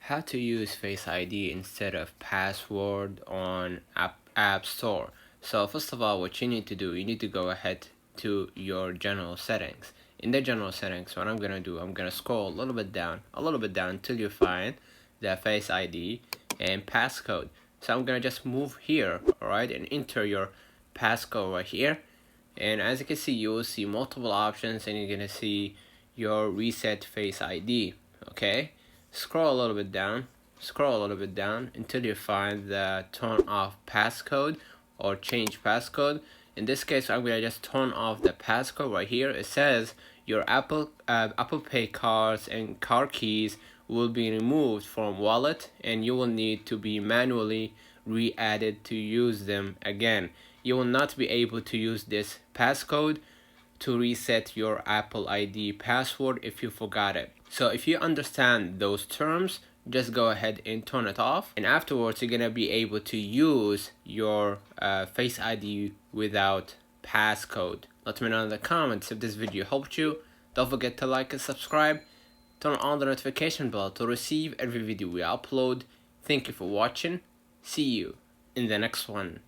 How to use Face ID instead of password on App Store. So first of all, what you need to do, you need to go ahead to your general settings. In the general settings, what I'm gonna do, I'm gonna scroll a little bit down until you find the Face ID and passcode. So I'm gonna just move here, alright, and enter your passcode right here. And as you can see, you will see multiple options, and you're gonna see your reset Face ID. Okay, scroll a little bit down until you find the turn off passcode or change passcode. In this case, I'm gonna just turn off the passcode right here. It says your Apple Pay cards and car keys will be removed from wallet, and you will need to be manually re-added to use them again. You will not be able to use this passcode to reset your Apple ID password if you forgot it. So if you understand those terms, just go ahead and turn it off, and afterwards you're gonna be able to use your Face ID without passcode. Let me know in the comments if this video helped you. Don't forget to like and subscribe. Turn on the notification bell to receive every video we upload. Thank you for watching. See you in the next one.